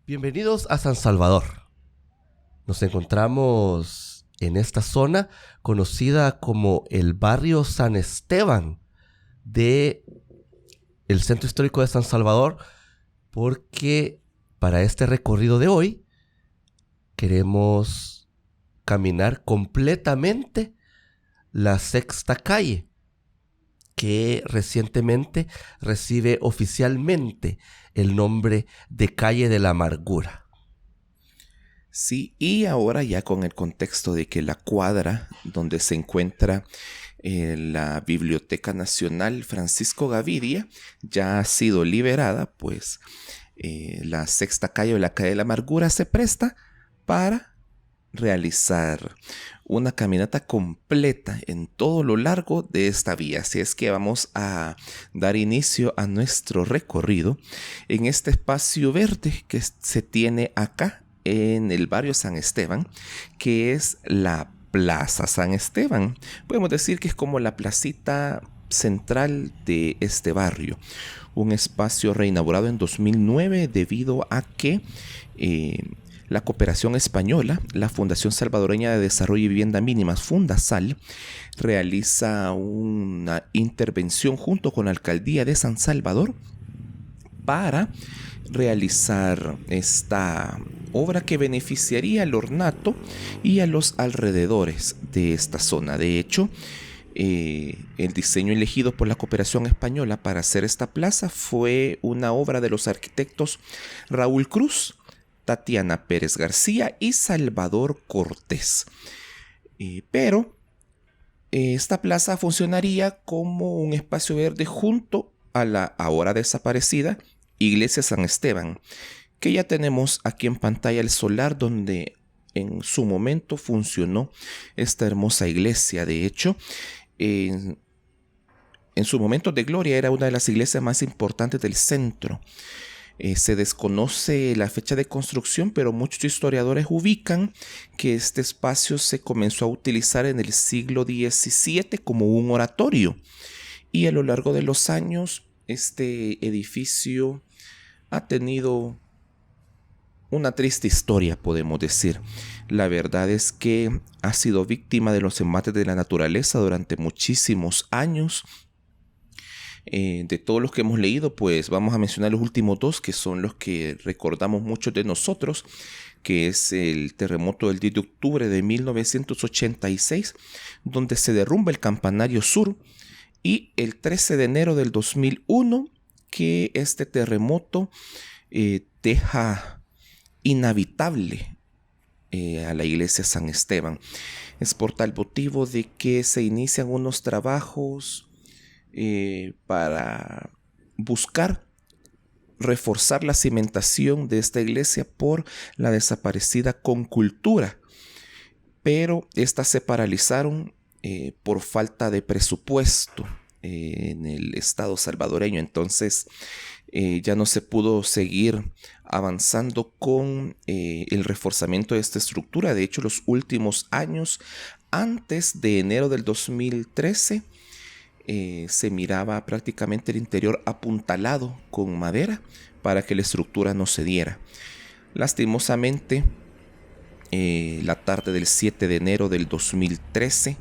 Bienvenidos a San Salvador. Nos encontramos en esta zona conocida como el barrio San Esteban de el Centro Histórico de San Salvador, porque para este recorrido de hoy queremos caminar completamente la Sexta Calle, que recientemente recibe oficialmente el nombre de Calle de la Amargura. Sí, y ahora ya con el contexto de que la cuadra donde se encuentra la Biblioteca Nacional Francisco Gavidia ya ha sido liberada, pues la Sexta Calle o la Calle de la Amargura se presta para realizar una caminata completa en todo lo largo de esta vía. Así es que vamos a dar inicio a nuestro recorrido en este espacio verde que se tiene acá en el barrio San Esteban, que es la Plaza San Esteban. Podemos decir que es como la placita central de este barrio, un espacio reinaugurado en 2009 debido a que la Cooperación Española, la Fundación Salvadoreña de Desarrollo y Vivienda Mínimas, Fundasal, realiza una intervención junto con la Alcaldía de San Salvador para realizar esta obra que beneficiaría al ornato y a los alrededores de esta zona. De hecho, el diseño elegido por la Cooperación Española para hacer esta plaza fue una obra de los arquitectos Raúl Cruz, Tatiana Pérez García y Salvador Cortés. Pero esta plaza funcionaría como un espacio verde junto a la ahora desaparecida Iglesia San Esteban, que ya tenemos aquí en pantalla el solar donde en su momento funcionó esta hermosa iglesia. De hecho, en su momento de gloria era una de las iglesias más importantes del centro. Se desconoce la fecha de construcción, pero muchos historiadores ubican que este espacio se comenzó a utilizar en el siglo XVII como un oratorio. Y a lo largo de los años, este edificio ha tenido una triste historia, podemos decir. La verdad es que ha sido víctima de los embates de la naturaleza durante muchísimos años. De todos los que hemos leído, pues vamos a mencionar los últimos dos, que son los que recordamos muchos de nosotros, que es el terremoto del 10 de octubre de 1986, donde se derrumba el campanario sur, y el 13 de enero del 2001, que este terremoto deja inhabitable a la iglesia San Esteban. Es por tal motivo de que se inician unos trabajos para buscar reforzar la cimentación de esta iglesia por la desaparecida Concultura, pero estas se paralizaron por falta de presupuesto en el estado salvadoreño. Entonces ya no se pudo seguir avanzando con el reforzamiento de esta estructura. De hecho, los últimos años, antes de enero del 2013, se miraba prácticamente el interior apuntalado con madera para que la estructura no cediera. Lastimosamente, la tarde del 7 de enero del 2013,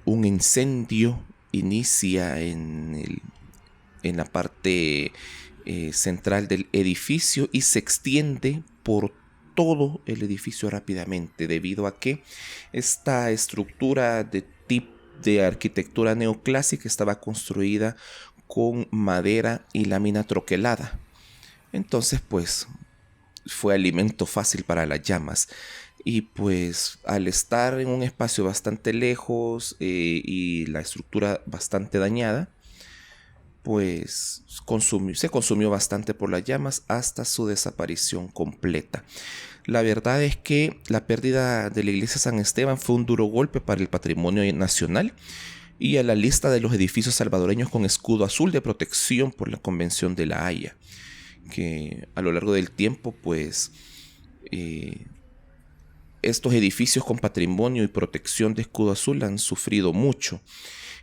un incendio inicia en la parte central del edificio y se extiende por todo el edificio rápidamente, debido a que esta estructura de arquitectura neoclásica estaba construida con madera y lámina troquelada. Entonces, pues, fue alimento fácil para las llamas. Y pues, al estar en un espacio bastante lejos y la estructura bastante dañada, pues se consumió bastante por las llamas hasta su desaparición completa. La verdad es que la pérdida de la iglesia San Esteban fue un duro golpe para el patrimonio nacional y a la lista de los edificios salvadoreños con escudo azul de protección por la Convención de La Haya, que a lo largo del tiempo, pues, estos edificios con patrimonio y protección de escudo azul han sufrido mucho.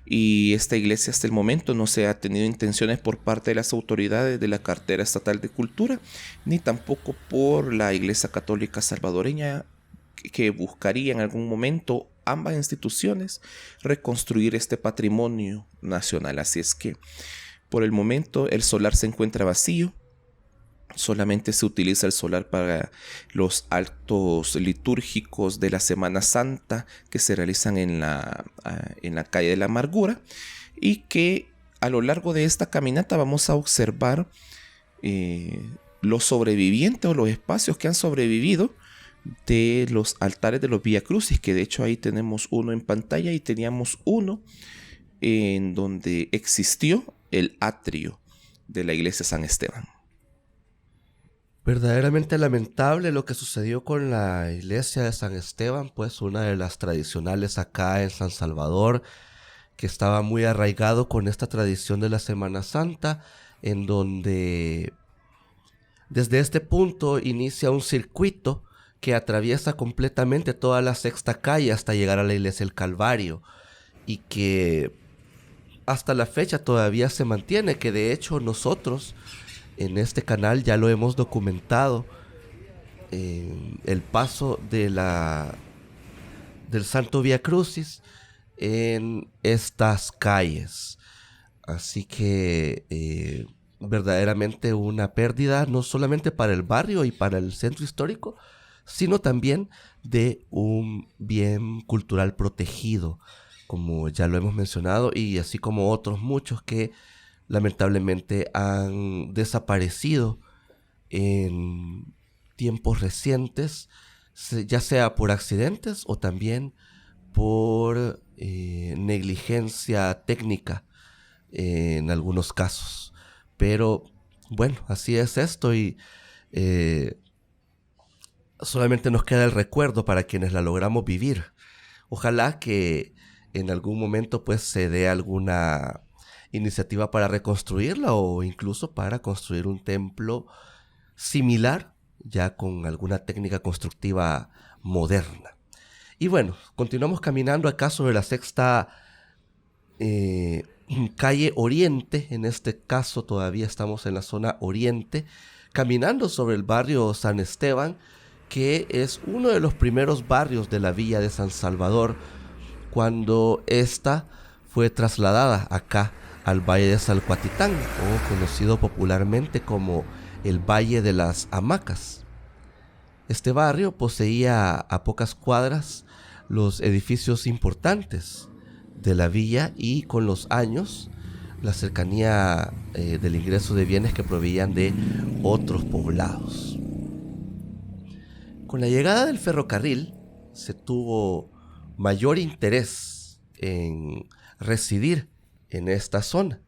y esta iglesia hasta el momento no se ha tenido intenciones por parte de las autoridades de la cartera estatal de cultura, ni tampoco por la Iglesia Católica Salvadoreña, que buscaría en algún momento ambas instituciones reconstruir este patrimonio nacional. Así es que por el momento el solar se encuentra vacío. Solamente se utiliza el solar para los actos litúrgicos de la Semana Santa que se realizan en la calle de la Amargura, y que a lo largo de esta caminata vamos a observar los sobrevivientes o los espacios que han sobrevivido de los altares de los Vía Crucis, que de hecho ahí tenemos uno en pantalla y teníamos uno en donde existió el atrio de la iglesia San Esteban. Verdaderamente lamentable lo que sucedió con la iglesia de San Esteban, pues una de las tradicionales acá en San Salvador, que estaba muy arraigado con esta tradición de la Semana Santa, en donde desde este punto inicia un circuito que atraviesa completamente toda la Sexta Calle hasta llegar a la iglesia del Calvario, y que hasta la fecha todavía se mantiene, que de hecho nosotros en este canal ya lo hemos documentado, el paso del Santo Vía Crucis en estas calles. Así que verdaderamente una pérdida no solamente para el barrio y para el centro histórico, sino también de un bien cultural protegido, como ya lo hemos mencionado, y así como otros muchos que lamentablemente han desaparecido en tiempos recientes, ya sea por accidentes o también por negligencia técnica en algunos casos. Pero bueno, así es esto, y solamente nos queda el recuerdo para quienes la logramos vivir. Ojalá que en algún momento pues se dé alguna iniciativa para reconstruirla, o incluso para construir un templo similar, ya con alguna técnica constructiva moderna. Y bueno, continuamos caminando acá sobre la Sexta Calle Oriente. En este caso todavía estamos en la zona oriente, caminando sobre el barrio San Esteban, que es uno de los primeros barrios de la villa de San Salvador, cuando ésta fue trasladada acá al Valle de Salcuatitán, o conocido popularmente como el Valle de las Hamacas. Este barrio poseía a pocas cuadras los edificios importantes de la villa, y con los años la cercanía del ingreso de bienes que provenían de otros poblados. Con la llegada del ferrocarril se tuvo mayor interés en residir en esta zona,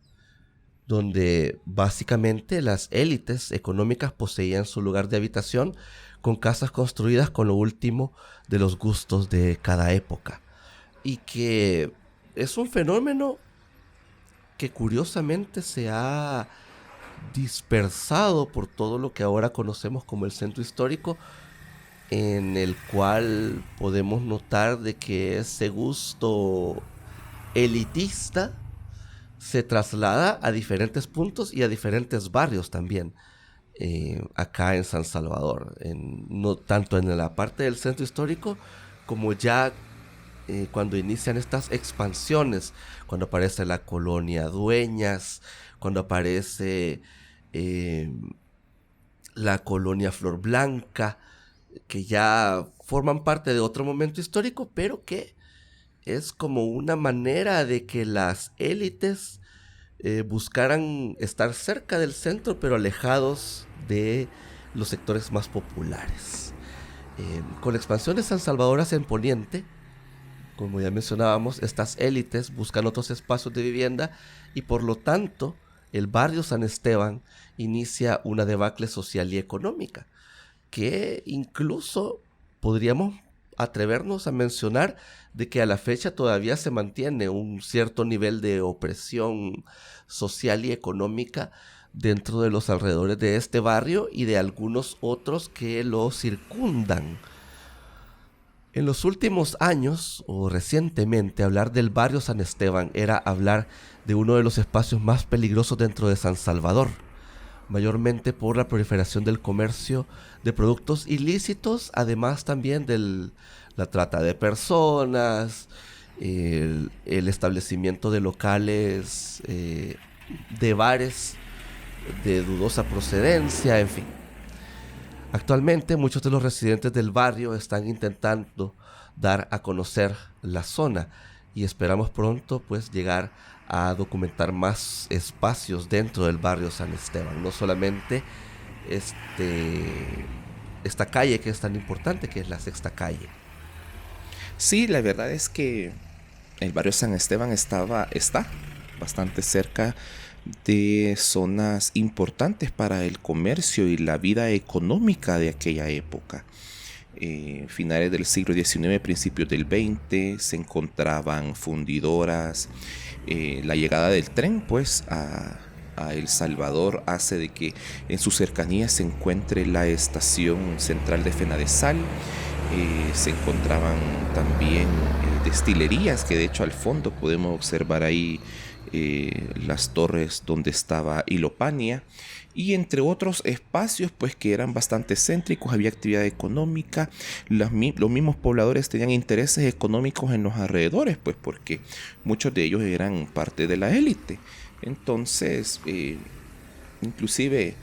donde básicamente las élites económicas poseían su lugar de habitación, con casas construidas con lo último de los gustos de cada época, y que es un fenómeno que curiosamente se ha dispersado por todo lo que ahora conocemos como el centro histórico, en el cual podemos notar de que ese gusto elitista se traslada a diferentes puntos y a diferentes barrios también, acá en San Salvador, no tanto en la parte del centro histórico como ya cuando inician estas expansiones, cuando aparece la colonia Dueñas, cuando aparece la colonia Flor Blanca, que ya forman parte de otro momento histórico, pero que es como una manera de que las élites buscaran estar cerca del centro, pero alejados de los sectores más populares. Con la expansión de San Salvador hacia el poniente, como ya mencionábamos, estas élites buscan otros espacios de vivienda, y por lo tanto el barrio San Esteban inicia una debacle social y económica, que incluso podríamos atrevernos a mencionar de que a la fecha todavía se mantiene un cierto nivel de opresión social y económica dentro de los alrededores de este barrio y de algunos otros que lo circundan. En los últimos años, o recientemente, hablar del barrio San Esteban era hablar de uno de los espacios más peligrosos dentro de San Salvador, mayormente por la proliferación del comercio de productos ilícitos, además también de la trata de personas, el establecimiento de locales, de bares de dudosa procedencia, en fin. Actualmente muchos de los residentes del barrio están intentando dar a conocer la zona y esperamos pronto pues llegar a documentar más espacios dentro del barrio San Esteban, no solamente esta calle que es tan importante, que es la Sexta Calle. Sí, la verdad es que el barrio San Esteban está bastante cerca de zonas importantes para el comercio y la vida económica de aquella época. Finales del siglo XIX, principios del XX, se encontraban fundidoras. La llegada del tren pues a El Salvador hace de que en sus cercanías se encuentre la estación central de Fenadesal. Se encontraban también destilerías, que de hecho al fondo podemos observar ahí las torres donde estaba Ilopania, y entre otros espacios pues que eran bastante céntricos. Había actividad económica, los mismos pobladores tenían intereses económicos en los alrededores, pues porque muchos de ellos eran parte de la élite. Entonces inclusive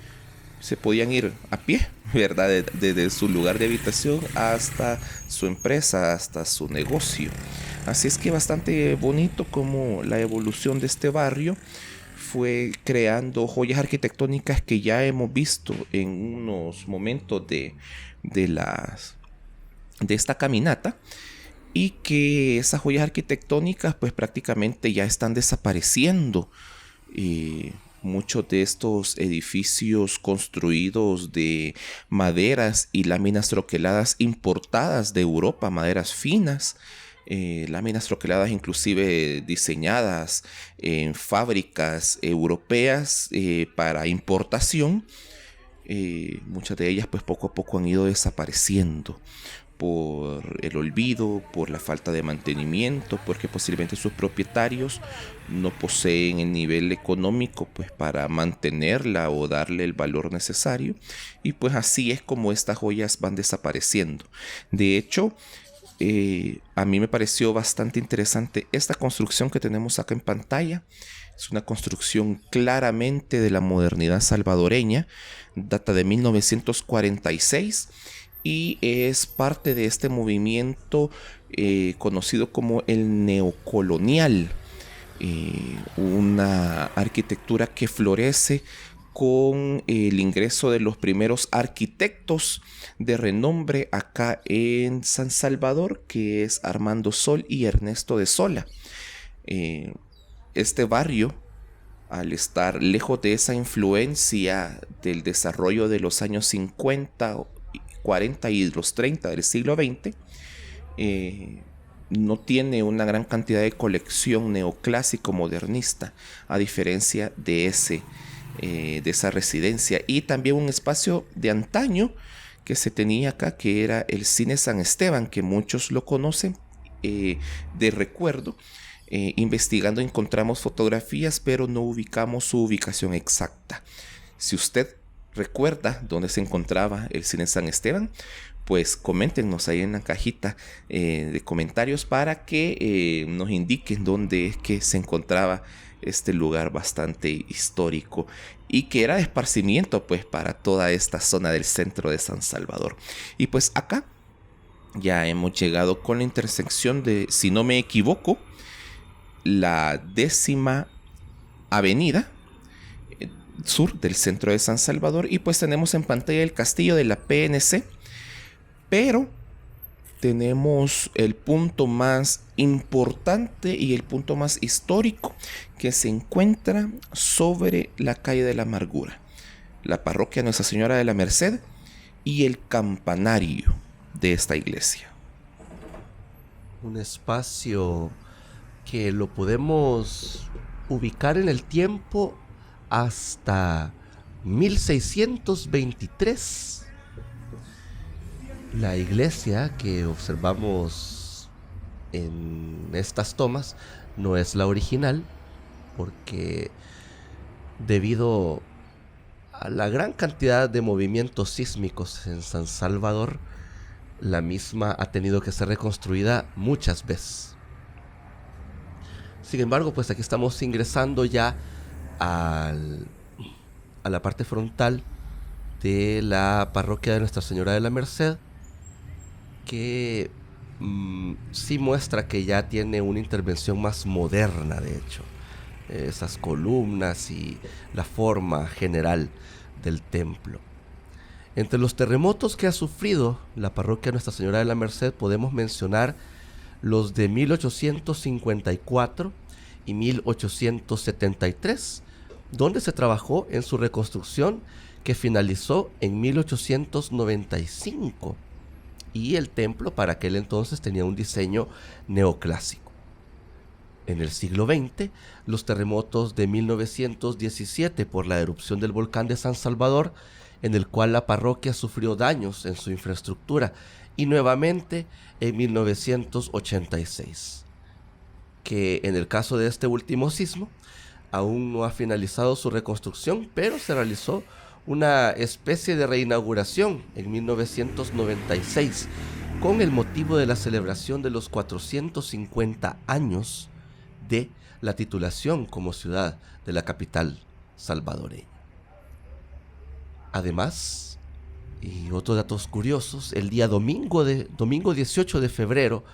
se podían ir a pie, ¿verdad? Desde su lugar de habitación hasta su empresa, hasta su negocio. Así es que bastante bonito como la evolución de este barrio fue creando joyas arquitectónicas que ya hemos visto en unos momentos de esta caminata, y que esas joyas arquitectónicas pues prácticamente ya están desapareciendo. Muchos de estos edificios construidos de maderas y láminas troqueladas importadas de Europa, maderas finas, láminas troqueladas inclusive diseñadas en fábricas europeas para importación. Muchas de ellas pues poco a poco han ido desapareciendo por el olvido, por la falta de mantenimiento, porque posiblemente sus propietarios no poseen el nivel económico pues para mantenerla o darle el valor necesario, y pues así es como estas joyas van desapareciendo. De hecho, a mí me pareció bastante interesante esta construcción que tenemos acá en pantalla. Es una construcción claramente de la modernidad salvadoreña, data de 1946 y es parte de este movimiento conocido como el neocolonial, una arquitectura que florece con el ingreso de los primeros arquitectos de renombre acá en San Salvador, que es Armando Sol y Ernesto de Sola. Este barrio, al estar lejos de esa influencia del desarrollo de los años 50, 40 y los 30 del siglo XX, no tiene una gran cantidad de colección neoclásico modernista, a diferencia de esa residencia, y también un espacio de antaño que se tenía acá, que era el Cine San Esteban, que muchos lo conocen de recuerdo. Investigando encontramos fotografías, pero no ubicamos su ubicación exacta. Si usted recuerda dónde se encontraba el Cine San Esteban, pues coméntenos ahí en la cajita de comentarios para que nos indiquen dónde es que se encontraba este lugar bastante histórico y que era de esparcimiento pues para toda esta zona del centro de San Salvador. Y pues acá ya hemos llegado con la intersección de, si no me equivoco, la 10ª avenida sur del centro de San Salvador, y pues tenemos en pantalla el castillo de la PNC, pero tenemos el punto más importante y el punto más histórico, que se encuentra sobre la calle de la Amargura, la parroquia Nuestra Señora de la Merced y el campanario de esta iglesia. Un espacio que lo podemos ubicar en el tiempo hasta 1623. La iglesia que observamos en estas tomas no es la original, porque debido a la gran cantidad de movimientos sísmicos en San Salvador, la misma ha tenido que ser reconstruida muchas veces. Sin embargo, pues aquí estamos ingresando ya a la parte frontal de la parroquia de Nuestra Señora de la Merced, que sí muestra que ya tiene una intervención más moderna, de hecho. Esas columnas y la forma general del templo. Entre los terremotos que ha sufrido la parroquia Nuestra Señora de la Merced podemos mencionar los de 1854 y 1873, donde se trabajó en su reconstrucción, que finalizó en 1895, y el templo para aquel entonces tenía un diseño neoclásico. En el siglo XX, los terremotos de 1917 por la erupción del volcán de San Salvador, en el cual la parroquia sufrió daños en su infraestructura, y nuevamente en 1986, que en el caso de este último sismo aún no ha finalizado su reconstrucción, pero se realizó una especie de reinauguración en 1996 con el motivo de la celebración de los 450 años de la titulación como ciudad de la capital salvadoreña. Además, y otros datos curiosos, el día domingo 18 de febrero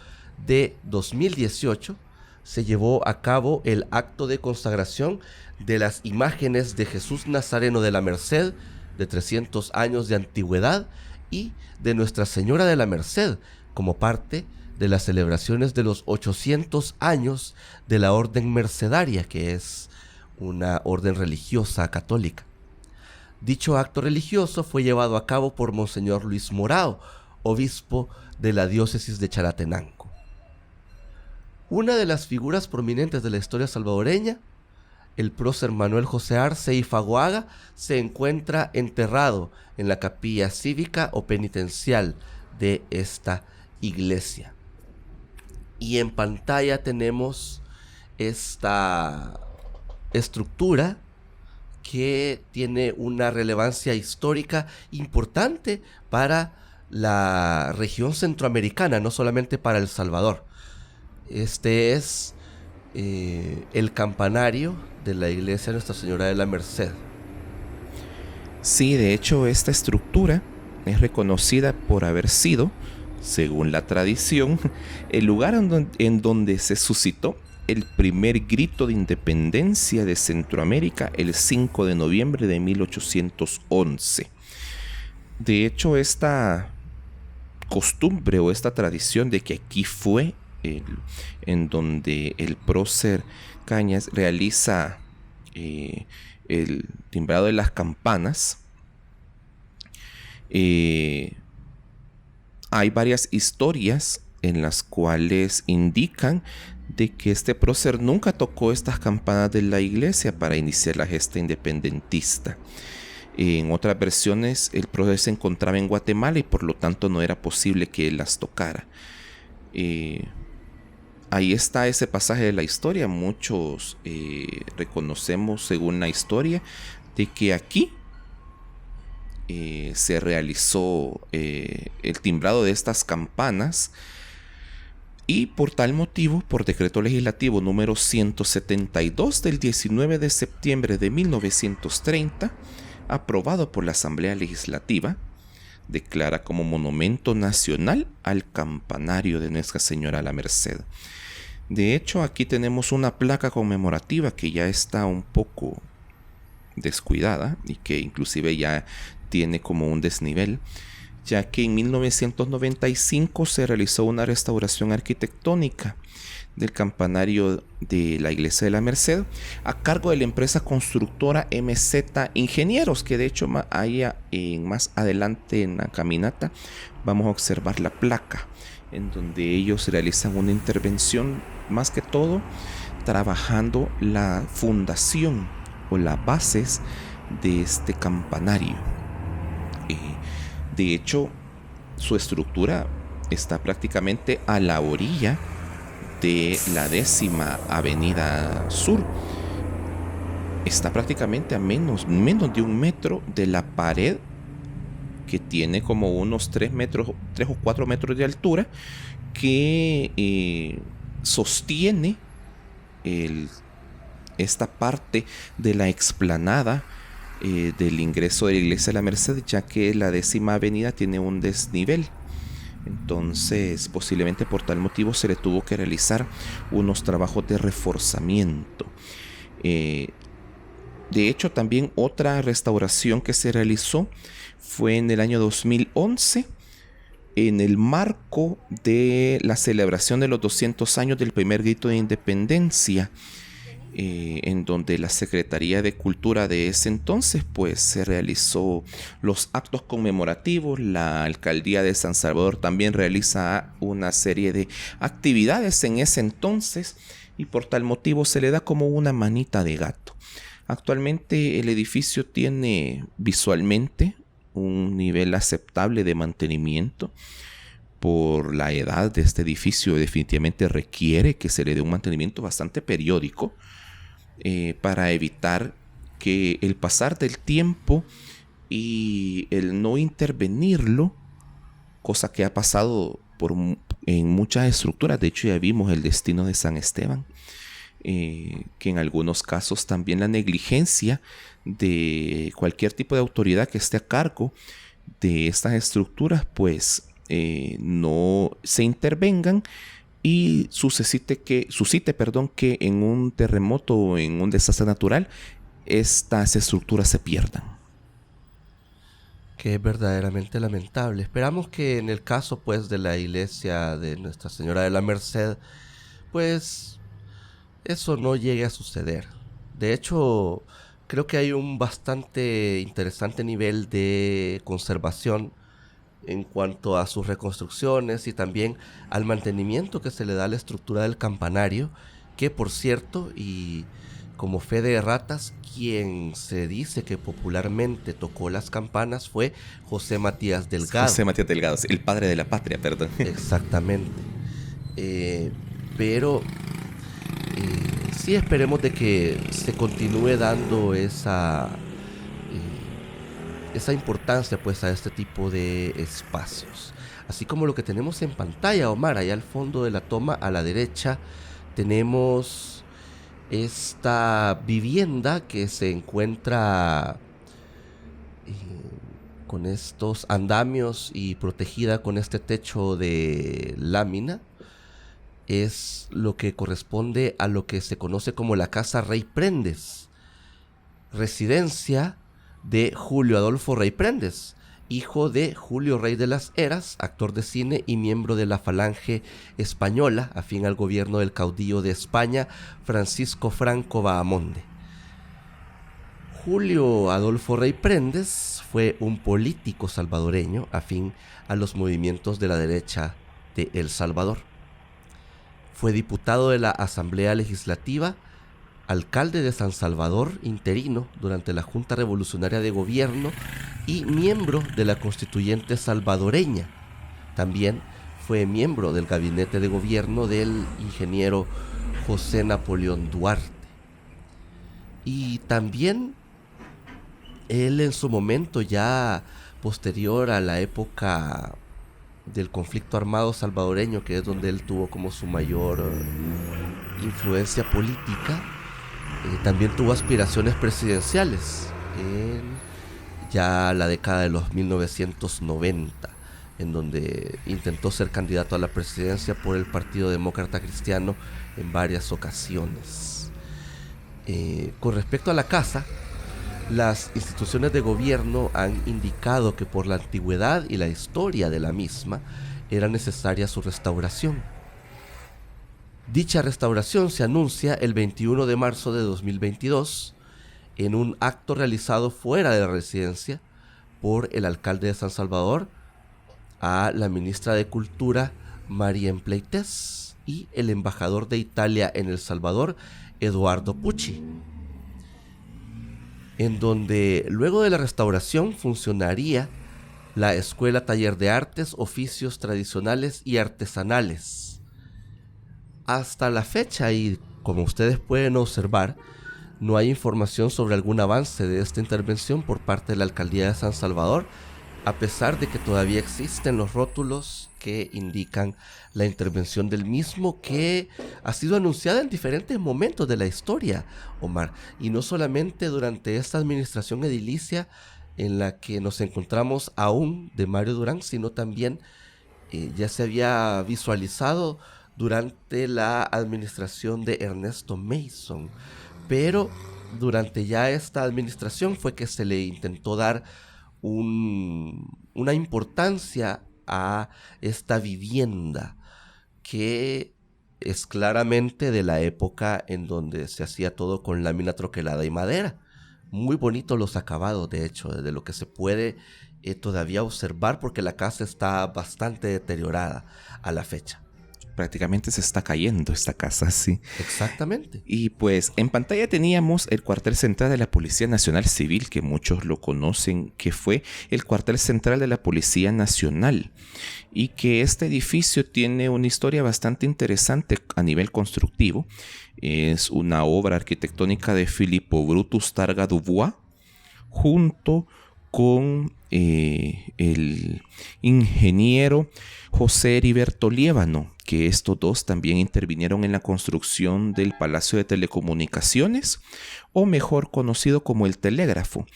de 2018 se llevó a cabo el acto de consagración de las imágenes de Jesús Nazareno de la Merced, de 300 años de antigüedad, y de Nuestra Señora de la Merced, como parte de las celebraciones de los 800 años de la Orden Mercedaria, que es una orden religiosa católica. Dicho acto religioso fue llevado a cabo por Monseñor Luis Morao, obispo de la diócesis de Chalatenango. Una de las figuras prominentes de la historia salvadoreña, el prócer Manuel José Arce y Fagoaga, se encuentra enterrado en la capilla cívica o penitencial de esta iglesia. Y en pantalla tenemos esta estructura que tiene una relevancia histórica importante para la región centroamericana, no solamente para El Salvador. Este es el campanario de la iglesia Nuestra Señora de la Merced. Sí, de hecho, esta estructura es reconocida por haber sido, según la tradición, el lugar en donde se suscitó el primer grito de independencia de Centroamérica el 5 de noviembre de 1811. De hecho, esta costumbre o esta tradición de que aquí fue en donde el prócer Cañas realiza el timbrado de las campanas, hay varias historias en las cuales indican de que este prócer nunca tocó estas campanas de la iglesia para iniciar la gesta independentista. En otras versiones, el prócer se encontraba en Guatemala y por lo tanto no era posible que él las tocara. Ahí está ese pasaje de la historia. Muchos reconocemos, según la historia, de que aquí se realizó el timbrado de estas campanas, y por tal motivo, por decreto legislativo número 172 del 19 de septiembre de 1930, aprobado por la Asamblea Legislativa, declara como monumento nacional al campanario de Nuestra Señora de la Merced. De hecho, aquí tenemos una placa conmemorativa que ya está un poco descuidada y que inclusive ya tiene como un desnivel, ya que en 1995 se realizó una restauración arquitectónica del campanario de la Iglesia de la Merced a cargo de la empresa constructora MZ Ingenieros, que de hecho más adelante en la caminata vamos a observar la placa en donde ellos realizan una intervención, más que todo trabajando la fundación o las bases de este campanario. De hecho, su estructura está prácticamente a la orilla de la 10ª Avenida Sur. Está prácticamente a menos de 1 metro de la pared, que tiene como unos 3 o 4 metros de altura, que sostiene esta parte de la explanada del ingreso de la iglesia de la Merced, ya que la 10ª Avenida tiene un desnivel. Entonces, posiblemente por tal motivo se le tuvo que realizar unos trabajos de reforzamiento. De hecho, también otra restauración que se realizó fue en el año 2011, en el marco de la celebración de los 200 años del primer grito de independencia, en donde la Secretaría de Cultura de ese entonces pues se realizó los actos conmemorativos. La Alcaldía de San Salvador también realiza una serie de actividades en ese entonces, y por tal motivo se le da como una manita de gato. Actualmente el edificio tiene visualmente un nivel aceptable de mantenimiento. Por la edad de este edificio, definitivamente requiere que se le dé un mantenimiento bastante periódico, para evitar que el pasar del tiempo y el no intervenirlo, cosa que ha pasado en muchas estructuras. De hecho, ya vimos el destino de San Esteban, que en algunos casos también la negligencia de cualquier tipo de autoridad que esté a cargo de estas estructuras, pues no se intervengan y suscite que en un terremoto o en un desastre natural estas estructuras se pierdan. Que es verdaderamente lamentable. Esperamos que en el caso pues de la iglesia de Nuestra Señora de la Merced, pues eso no llegue a suceder. De hecho, creo que hay un bastante interesante nivel de conservación en cuanto a sus reconstrucciones y también al mantenimiento que se le da a la estructura del campanario, que por cierto, y como fe de ratas, quien se dice que popularmente tocó las campanas fue José Matías Delgado. José Matías Delgado, el padre de la patria, perdón. Exactamente. Pero sí esperemos de que se continúe dando esa importancia pues a este tipo de espacios. Así como lo que tenemos en pantalla, Omar, allá al fondo de la toma a la derecha tenemos esta vivienda que se encuentra con estos andamios y protegida con este techo de lámina. Es lo que corresponde a lo que se conoce como la Casa Rey Prendes, residencia de Julio Adolfo Rey Prendes, hijo de Julio Rey de las Heras, actor de cine y miembro de la Falange Española, afín al gobierno del caudillo de España, Francisco Franco Bahamonde. Julio Adolfo Rey Prendes fue un político salvadoreño afín a los movimientos de la derecha de El Salvador. Fue diputado de la Asamblea Legislativa, alcalde de San Salvador interino durante la Junta Revolucionaria de Gobierno y miembro de la Constituyente Salvadoreña. También fue miembro del gabinete de gobierno del ingeniero José Napoleón Duarte. Y también él en su momento, ya posterior a la época del conflicto armado salvadoreño, que es donde él tuvo como su mayor influencia política, también tuvo aspiraciones presidenciales en ya la década de los 1990, en donde intentó ser candidato a la presidencia por el Partido Demócrata Cristiano en varias ocasiones. Con respecto a la casa, las instituciones de gobierno han indicado que por la antigüedad y la historia de la misma era necesaria su restauración. Dicha restauración se anuncia el 21 de marzo de 2022 en un acto realizado fuera de la residencia por el alcalde de San Salvador, a la ministra de Cultura María Pleites y el embajador de Italia en El Salvador, Eduardo Pucci, en donde luego de la restauración funcionaría la Escuela Taller de Artes, Oficios Tradicionales y Artesanales. Hasta la fecha, y como ustedes pueden observar, no hay información sobre algún avance de esta intervención por parte de la Alcaldía de San Salvador, a pesar de que todavía existen los rótulos que indican la intervención del mismo, que ha sido anunciada en diferentes momentos de la historia, Omar, y no solamente durante esta administración edilicia en la que nos encontramos aún de Mario Durán, sino también ya se había visualizado durante la administración de Ernesto Mason, pero durante ya esta administración fue que se le intentó dar una importancia a esta vivienda que es claramente de la época en donde se hacía todo con lámina troquelada y madera. Muy bonitos los acabados, de hecho, de lo que se puede todavía observar, porque la casa está bastante deteriorada a la fecha. Prácticamente se está cayendo esta casa, sí. Exactamente. Y pues en pantalla teníamos el cuartel central de la Policía Nacional Civil, que muchos lo conocen, que fue el cuartel central de la Policía Nacional, y que este edificio tiene una historia bastante interesante a nivel constructivo. Es una obra arquitectónica de Filippo Brutus Targa Dubois, junto con el ingeniero José Heriberto Liévano, que estos dos también intervinieron en la construcción del Palacio de Telecomunicaciones, o mejor conocido como el Telégrafo.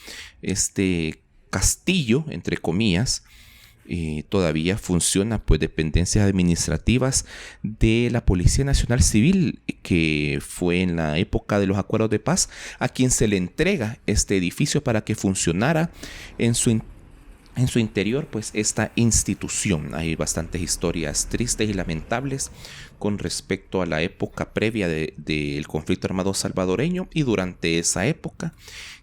Este castillo, entre comillas, todavía funciona, pues dependencias administrativas de la Policía Nacional Civil, que fue en la época de los acuerdos de paz a quien se le entrega este edificio para que funcionara en su interior, pues esta institución. Hay bastantes historias tristes y lamentables con respecto a la época previa del conflicto armado salvadoreño y durante esa época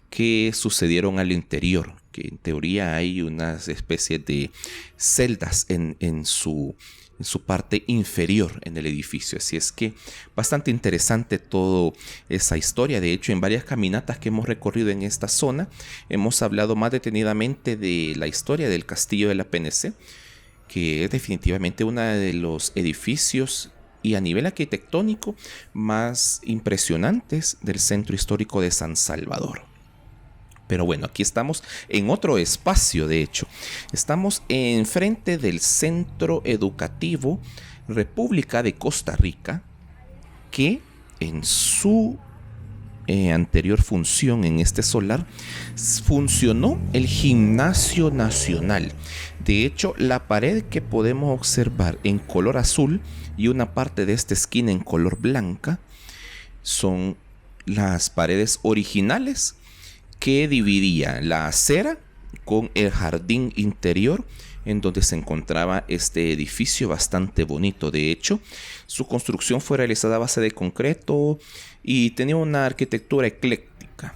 que sucedieron al interior, que en teoría hay unas especies de celdas en su parte inferior en el edificio. Así es que bastante interesante toda esa historia. De hecho, en varias caminatas que hemos recorrido en esta zona, hemos hablado más detenidamente de la historia del castillo de la PNC, que es definitivamente uno de los edificios y a nivel arquitectónico más impresionantes del centro histórico de San Salvador. Pero bueno, aquí estamos en otro espacio, de hecho. Estamos enfrente del Centro Educativo República de Costa Rica, que en su anterior función en este solar funcionó el Gimnasio Nacional. De hecho, la pared que podemos observar en color azul y una parte de esta esquina en color blanca son las paredes originales que dividía la acera con el jardín interior en donde se encontraba este edificio bastante bonito. De hecho, su construcción fue realizada a base de concreto y tenía una arquitectura ecléctica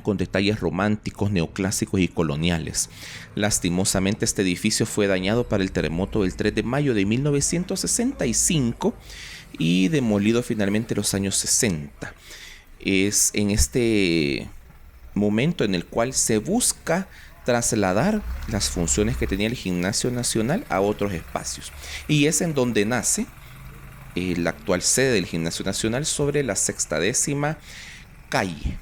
con detalles románticos, neoclásicos y coloniales. Lastimosamente, este edificio fue dañado para el terremoto del 3 de mayo de 1965 y demolido finalmente en los años 60. Es en este momento en el cual se busca trasladar las funciones que tenía el Gimnasio Nacional a otros espacios, y es en donde nace la actual sede del Gimnasio Nacional sobre la 60ª calle,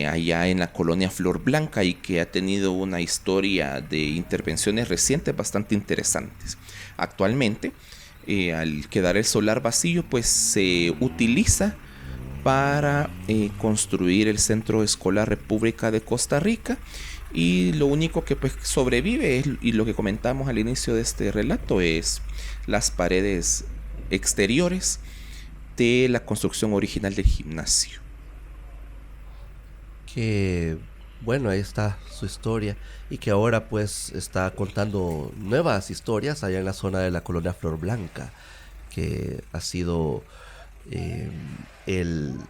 allá en la colonia Flor Blanca, y que ha tenido una historia de intervenciones recientes bastante interesantes. Actualmente, al quedar el solar vacío, pues se utiliza para construir el Centro Escolar República de Costa Rica, y lo único que pues sobrevive es, y lo que comentamos al inicio de este relato, es las paredes exteriores de la construcción original del gimnasio. Que bueno, ahí está su historia, y que ahora pues está contando nuevas historias allá en la zona de la colonia Flor Blanca, que ha sido el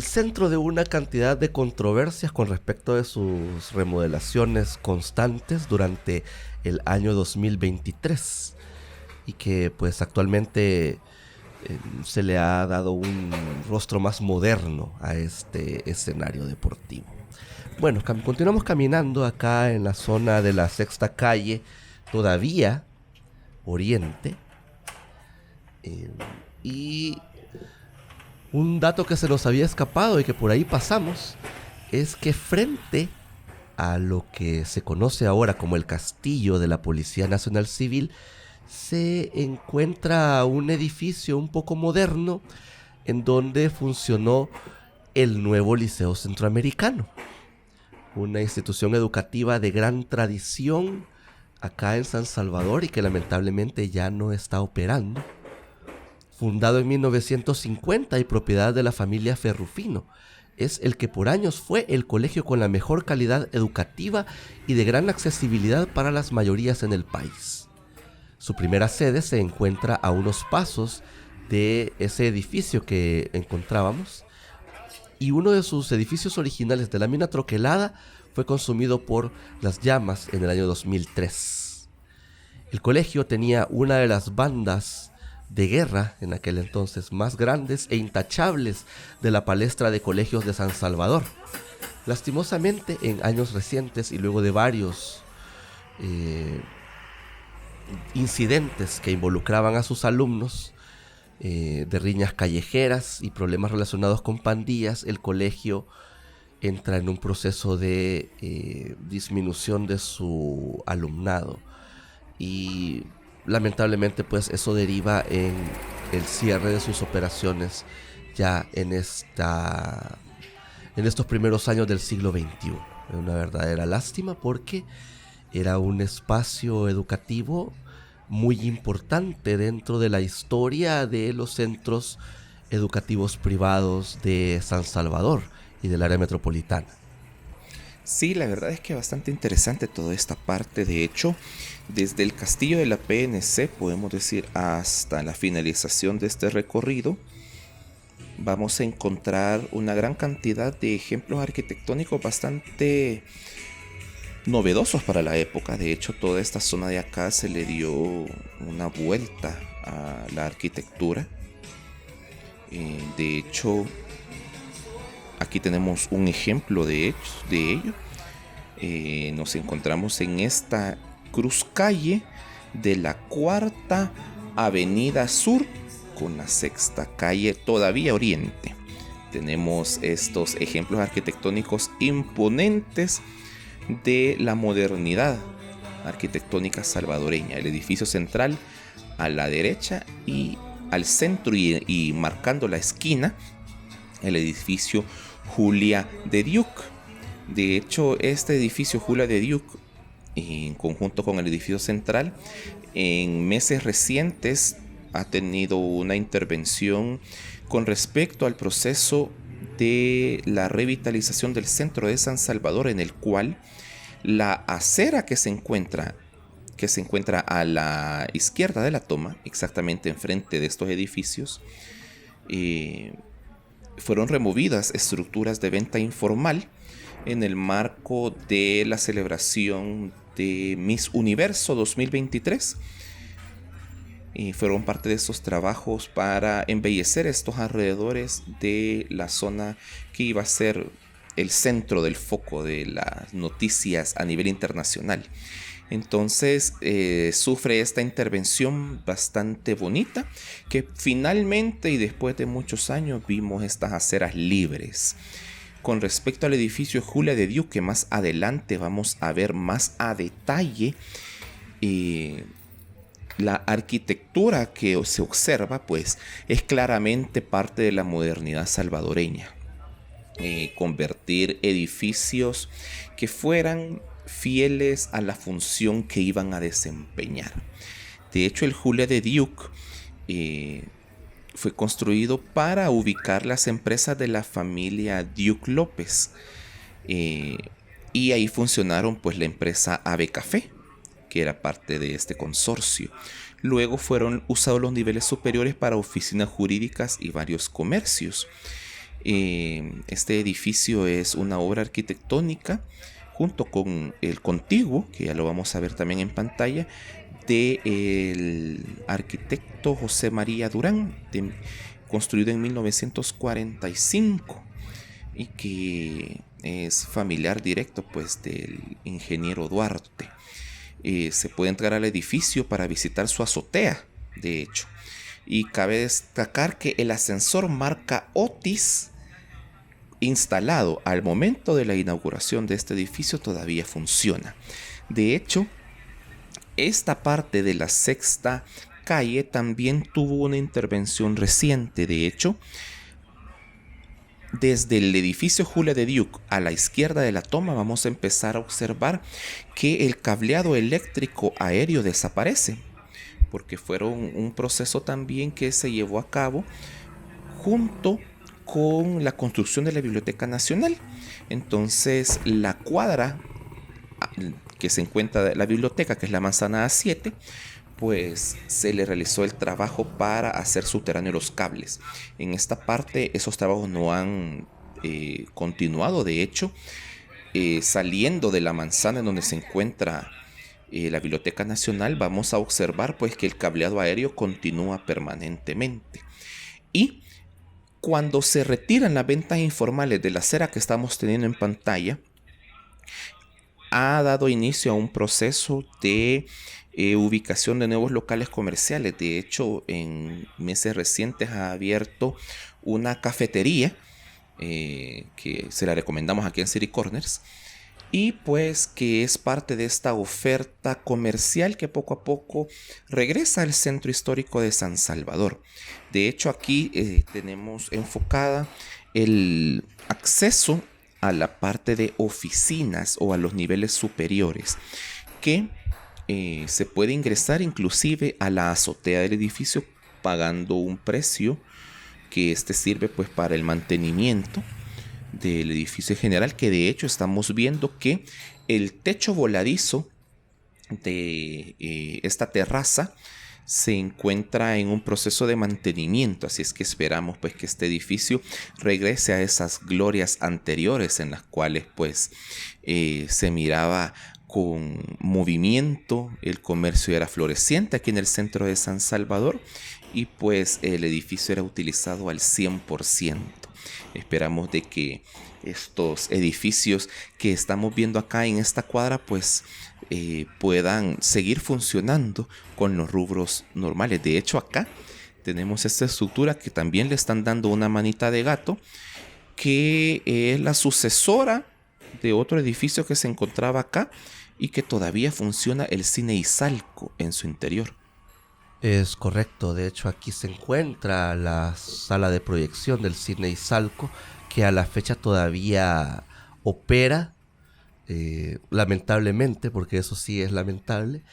centro de una cantidad de controversias con respecto de sus remodelaciones constantes durante el año 2023, y que pues actualmente se le ha dado un rostro más moderno a este escenario deportivo. Bueno, continuamos caminando acá en la zona de la Sexta Calle, todavía oriente. Y un dato que se nos había escapado y que por ahí pasamos es que frente a lo que se conoce ahora como el castillo de la Policía Nacional Civil se encuentra un edificio un poco moderno en donde funcionó el nuevo Liceo Centroamericano, una institución educativa de gran tradición acá en San Salvador y que lamentablemente ya no está operando. Fundado en 1950 y propiedad de la familia Ferrufino, es el que por años fue el colegio con la mejor calidad educativa y de gran accesibilidad para las mayorías en el país. Su primera sede se encuentra a unos pasos de ese edificio que encontrábamos, y uno de sus edificios originales de la mina troquelada fue consumido por las llamas en el año 2003. El colegio tenía una de las bandas de guerra en aquel entonces más grandes e intachables de la palestra de colegios de San Salvador. Lastimosamente, en años recientes y luego de varios incidentes que involucraban a sus alumnos, de riñas callejeras y problemas relacionados con pandillas, el colegio entra en un proceso de disminución de su alumnado y lamentablemente pues eso deriva en el cierre de sus operaciones ya en estos primeros años del siglo XXI. Es una verdadera lástima porque era un espacio educativo muy importante dentro de la historia de los centros educativos privados de San Salvador y del área metropolitana. Sí, la verdad es que bastante interesante toda esta parte. De hecho, desde el castillo de la PNC, podemos decir, hasta la finalización de este recorrido, vamos a encontrar una gran cantidad de ejemplos arquitectónicos bastante novedosos para la época. De hecho, toda esta zona de acá se le dio una vuelta a la arquitectura. De hecho, aquí tenemos un ejemplo de ello. Nos encontramos en esta cruz calle de la Cuarta Avenida Sur con la Sexta Calle todavía oriente. Tenemos estos ejemplos arquitectónicos imponentes de la modernidad arquitectónica salvadoreña. El edificio central a la derecha y al centro y marcando la esquina, el edificio Julia de Diuc. De hecho, este edificio Julia de Diuc, en conjunto con el edificio central, en meses recientes ha tenido una intervención con respecto al proceso de la revitalización del centro de San Salvador, en el cual la acera que se encuentra a la izquierda de la toma, exactamente enfrente de estos edificios, fueron removidas estructuras de venta informal en el marco de la celebración de Miss Universo 2023. Y fueron parte de estos trabajos para embellecer estos alrededores de la zona que iba a ser el centro del foco de las noticias a nivel internacional. Entonces sufre esta intervención bastante bonita, que finalmente y después de muchos años vimos estas aceras libres. Con respecto al edificio Julia de Diuc, que más adelante vamos a ver más a detalle, la arquitectura que se observa pues es claramente parte de la modernidad salvadoreña. Convertir edificios que fueran fieles a la función que iban a desempeñar. De hecho, el Julia de Diuc fue construido para ubicar las empresas de la familia Diuc López, y ahí funcionaron pues la empresa Ave Café, que era parte de este consorcio. Luego fueron usados los niveles superiores para oficinas jurídicas y varios comercios. Este edificio es una obra arquitectónica junto con el contiguo, que ya lo vamos a ver también en pantalla, del arquitecto José María Durán, construido en 1945, y que es familiar directo pues del ingeniero Duarte. Se puede entrar al edificio para visitar su azotea, de hecho. Y cabe destacar que el ascensor marca Otis instalado al momento de la inauguración de este edificio todavía funciona. De hecho, esta parte de la sexta calle también tuvo una intervención reciente. De hecho, desde el edificio Julia de Duke a la izquierda de la toma vamos a empezar a observar que el cableado eléctrico aéreo desaparece, porque fueron un proceso también que se llevó a cabo junto con la construcción de la Biblioteca Nacional. Entonces la cuadra que se encuentra la biblioteca, que es la manzana A7, pues se le realizó el trabajo para hacer subterráneo los cables. En esta parte esos trabajos no han continuado. De hecho, saliendo de la manzana en donde se encuentra la Biblioteca Nacional, vamos a observar pues que el cableado aéreo continúa permanentemente. Y cuando se retiran las ventas informales de la acera que estamos teniendo en pantalla, ha dado inicio a un proceso de ubicación de nuevos locales comerciales. De hecho, en meses recientes ha abierto una cafetería que se la recomendamos aquí en City Corners, y pues que es parte de esta oferta comercial que poco a poco regresa al centro histórico de San Salvador. De hecho, aquí tenemos enfocada el acceso a la parte de oficinas o a los niveles superiores, que se puede ingresar inclusive a la azotea del edificio pagando un precio que sirve pues para el mantenimiento del edificio general, que de hecho estamos viendo que el techo voladizo de esta terraza se encuentra en un proceso de mantenimiento, así es que esperamos pues que este edificio regrese a esas glorias anteriores en las cuales pues se miraba con movimiento, el comercio era floreciente aquí en el centro de San Salvador y pues el edificio era utilizado al 100%. Esperamos de que estos edificios que estamos viendo acá en esta cuadra pues puedan seguir funcionando con los rubros normales. De hecho, acá tenemos esta estructura que también le están dando una manita de gato, que es la sucesora de otro edificio que se encontraba acá y que todavía funciona, el Cine Izalco, en su interior. Es correcto, de hecho aquí se encuentra la sala de proyección del Cine Izalco, que a la fecha todavía opera, lamentablemente, porque eso sí es lamentable,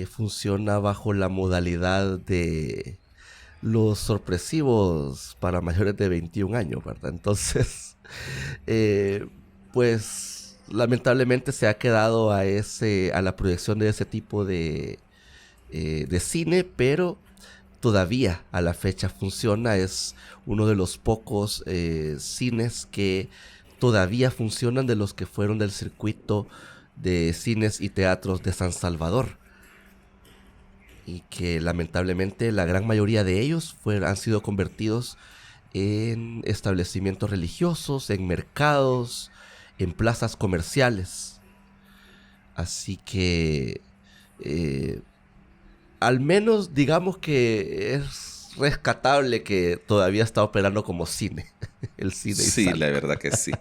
funciona bajo la modalidad de los sorpresivos para mayores de 21 años, ¿verdad? Entonces, pues lamentablemente se ha quedado a la proyección de ese tipo de cine, pero todavía a la fecha funciona. Es uno de los pocos cines que todavía funcionan de los que fueron del circuito de cines y teatros de San Salvador, y que lamentablemente la gran mayoría de ellos han sido convertidos en establecimientos religiosos, en mercados, en plazas comerciales. Así que al menos digamos que es rescatable que todavía está operando como cine. El cine Sí, Izalco. la verdad que sí.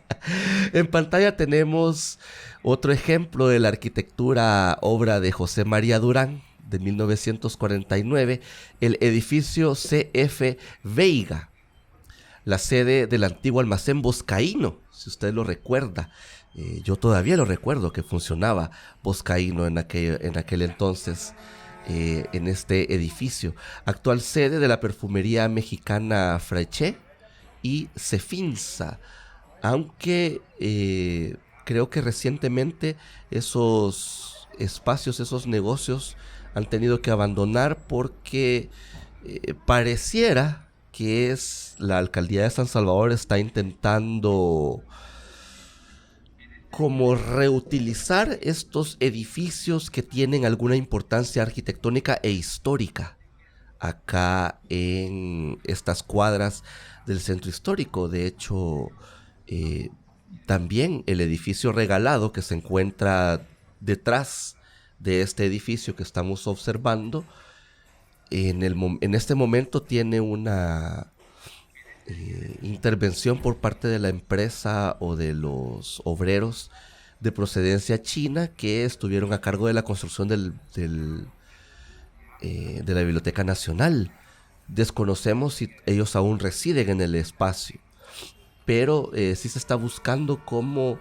En pantalla tenemos otro ejemplo de la arquitectura, obra de José María Durán, de 1949, el edificio C.F. Veiga, la sede del antiguo almacén Boscaíno, si usted lo recuerda. Yo todavía lo recuerdo que funcionaba Boscaíno en aquel entonces. En este edificio, actual sede de la perfumería mexicana Fraiche y Cefinsa, aunque creo que recientemente esos espacios, esos negocios han tenido que abandonar porque pareciera que la alcaldía de San Salvador está intentando como reutilizar estos edificios que tienen alguna importancia arquitectónica e histórica acá en estas cuadras del centro histórico. De hecho, También el edificio regalado que se encuentra detrás de este edificio que estamos observando, en este momento tiene una intervención por parte de la empresa o de los obreros de procedencia china que estuvieron a cargo de la construcción de la Biblioteca Nacional. Desconocemos si ellos aún residen en el espacio, pero sí se está buscando cómo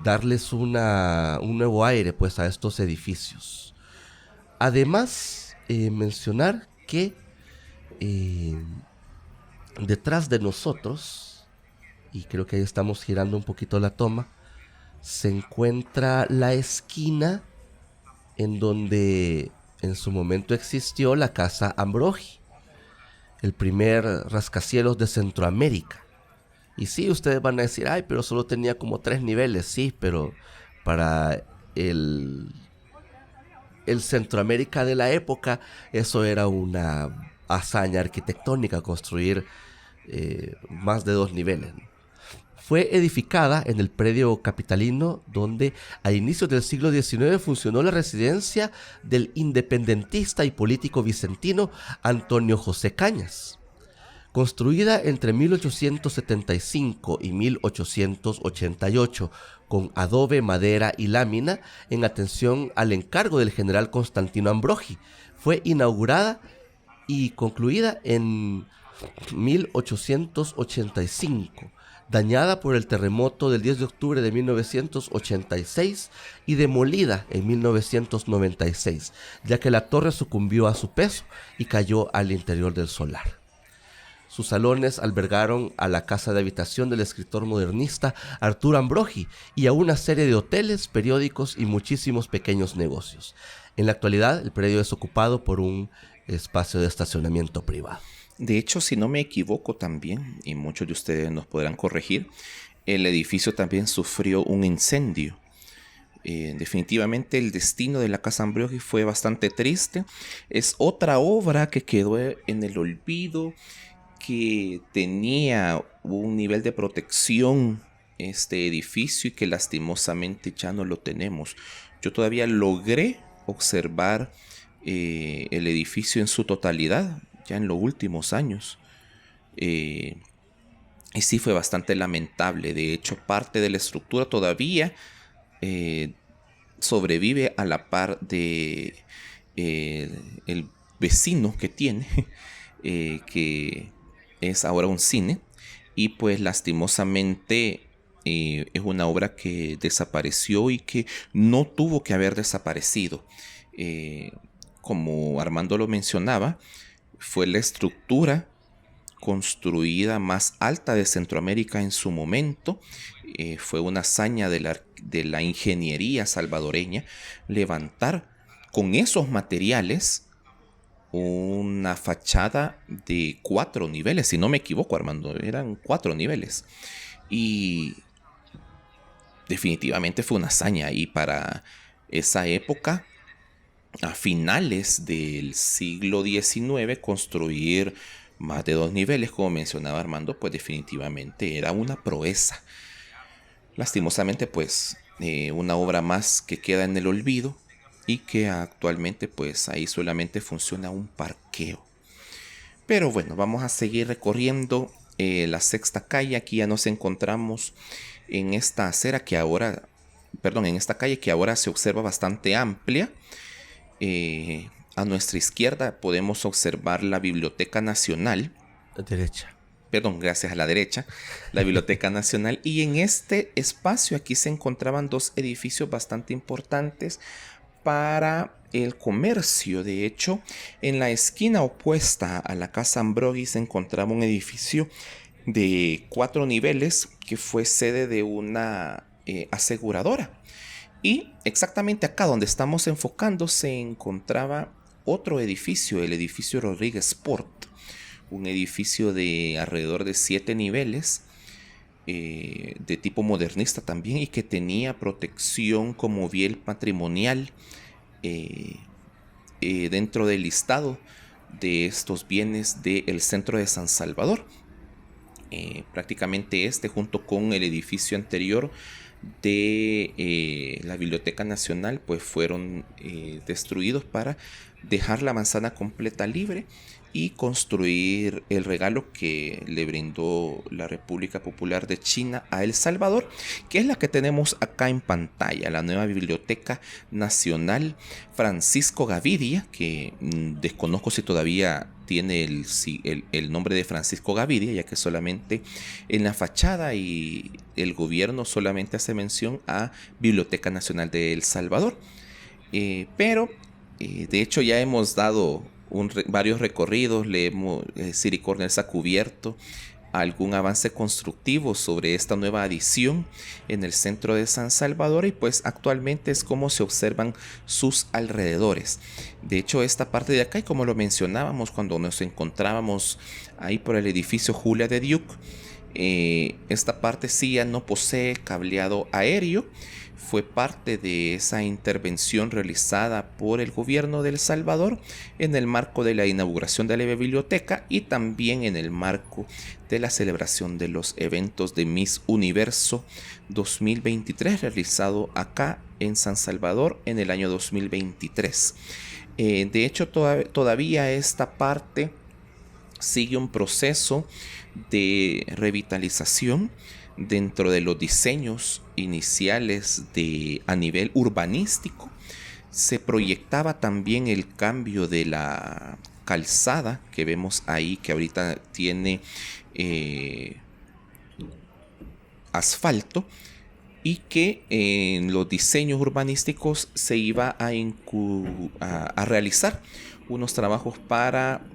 darles un nuevo aire pues a estos edificios. Además, mencionar que detrás de nosotros, y creo que ahí estamos girando un poquito la toma, se encuentra la esquina en donde en su momento existió la Casa Ambrogi, el primer rascacielos de Centroamérica. Y sí, ustedes van a decir, ay, pero solo tenía como 3 niveles. Sí, pero para el Centroamérica de la época, eso era una hazaña arquitectónica, construir más de 2 niveles. Fue edificada en el predio capitalino donde a inicios del siglo XIX funcionó la residencia del independentista y político vicentino Antonio José Cañas. Construida entre 1875 y 1888 con adobe, madera y lámina en atención al encargo del general Constantino Ambrogi, fue inaugurada y concluida en 1885, dañada por el terremoto del 10 de octubre de 1986 y demolida en 1996, ya que la torre sucumbió a su peso y cayó al interior del solar. Sus salones albergaron a la casa de habitación del escritor modernista Arturo Ambrogi y a una serie de hoteles, periódicos y muchísimos pequeños negocios. En la actualidad, el predio es ocupado por un espacio de estacionamiento privado. De hecho, si no me equivoco también, y muchos de ustedes nos podrán corregir, el edificio también sufrió un incendio. Definitivamente el destino de la Casa Ambrogi fue bastante triste. Es otra obra que quedó en el olvido, que tenía un nivel de protección este edificio y que lastimosamente ya no lo tenemos. Yo todavía logré observar el edificio en su totalidad ya en los últimos años, y sí fue bastante lamentable. De hecho, parte de la estructura todavía sobrevive a la par de el vecino que tiene, que es ahora un cine, y pues lastimosamente es una obra que desapareció y que no tuvo que haber desaparecido. Como Armando lo mencionaba, fue la estructura construida más alta de Centroamérica en su momento. Fue una hazaña de la ingeniería salvadoreña levantar con esos materiales una fachada de 4 niveles, si no me equivoco, Armando, eran 4 niveles. Y definitivamente fue una hazaña, y para esa época, a finales del siglo XIX, construir más de 2 niveles, como mencionaba Armando, pues definitivamente era una proeza. Lastimosamente, pues una obra más que queda en el olvido y que actualmente pues ahí solamente funciona un parqueo. Pero bueno, vamos a seguir recorriendo la Sexta Calle. Aquí ya nos encontramos en esta acera que ahora, en esta calle que ahora se observa bastante amplia. A nuestra izquierda podemos observar la Biblioteca Nacional. Gracias, a la derecha, la Biblioteca Nacional. Y en este espacio aquí se encontraban 2 edificios bastante importantes para el comercio. De hecho, en la esquina opuesta a la Casa Ambrogi se encontraba un edificio de 4 niveles que fue sede de una aseguradora. Y exactamente acá donde estamos enfocando se encontraba otro edificio, el edificio Rodríguez Sport, un edificio de alrededor de 7 niveles, de tipo modernista también, y que tenía protección como bien patrimonial dentro del listado de estos bienes del centro de San Salvador. prácticamente junto con el edificio anterior de la Biblioteca Nacional, pues fueron destruidos para dejar la manzana completa libre y construir el regalo que le brindó la República Popular de China a El Salvador, que es la que tenemos acá en pantalla, la nueva Biblioteca Nacional Francisco Gavidia, que desconozco si todavía tiene el nombre de Francisco Gavidia, ya que solamente en la fachada y el gobierno solamente hace mención a Biblioteca Nacional de El Salvador. Pero de hecho ya hemos dado varios recorridos, City Corners ha cubierto algún avance constructivo sobre esta nueva adición en el centro de San Salvador, y pues actualmente es como se observan sus alrededores. De hecho, esta parte de acá, y como lo mencionábamos cuando nos encontrábamos ahí por el edificio Julia de Duke, esta parte sí ya no posee cableado aéreo. Fue parte de esa intervención realizada por el gobierno de El Salvador en el marco de la inauguración de la biblioteca y también en el marco de la celebración de los eventos de Miss Universo 2023 realizado acá en San Salvador en el año 2023. De hecho, todavía esta parte sigue un proceso de revitalización dentro de los diseños iniciales a nivel urbanístico. Se proyectaba también el cambio de la calzada que vemos ahí, que ahorita tiene asfalto, y que en los diseños urbanísticos se iba a realizar unos trabajos para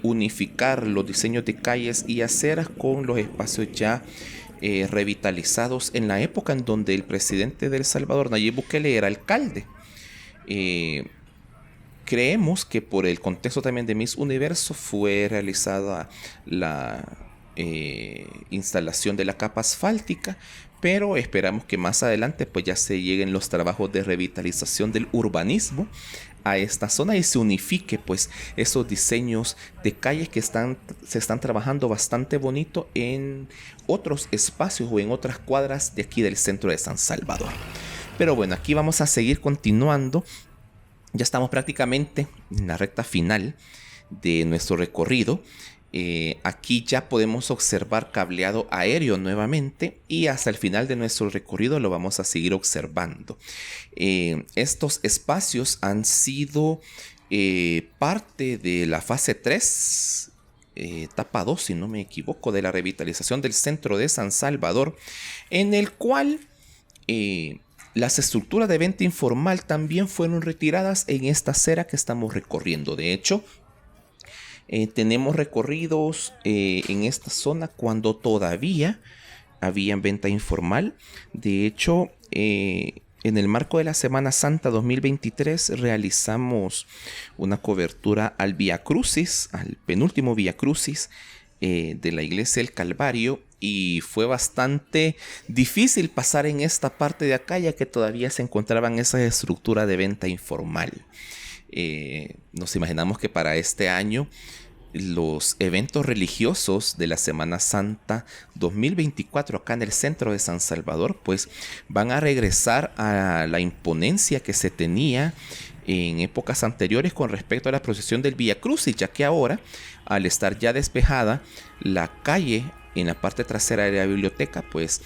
unificar los diseños de calles y aceras con los espacios ya revitalizados en la época en donde el presidente de El Salvador, Nayib Bukele, era alcalde. Creemos que por el contexto también de Miss Universo fue realizada la instalación de la capa asfáltica, pero esperamos que más adelante pues ya se lleguen los trabajos de revitalización del urbanismo a esta zona y se unifique pues esos diseños de calles que se están trabajando bastante bonito en otros espacios o en otras cuadras de aquí del centro de San Salvador. Pero bueno, aquí vamos a seguir continuando. Ya estamos prácticamente en la recta final de nuestro recorrido. Aquí ya podemos observar cableado aéreo nuevamente y hasta el final de nuestro recorrido lo vamos a seguir observando. Estos espacios han sido parte de la fase 3, etapa 2 si no me equivoco, de la revitalización del centro de San Salvador, en el cual las estructuras de venta informal también fueron retiradas en esta acera que estamos recorriendo. De hecho, tenemos recorridos en esta zona cuando todavía había venta informal. De hecho, en el marco de la Semana Santa 2023 realizamos una cobertura al Vía Crucis, al penúltimo Vía Crucis de la Iglesia del Calvario, y fue bastante difícil pasar en esta parte de acá ya que todavía se encontraban esas estructuras de venta informal. Nos imaginamos que para este año los eventos religiosos de la Semana Santa 2024 acá en el centro de San Salvador pues van a regresar a la imponencia que se tenía en épocas anteriores con respecto a la procesión del Vía Crucis, ya que ahora, al estar ya despejada la calle en la parte trasera de la biblioteca, pues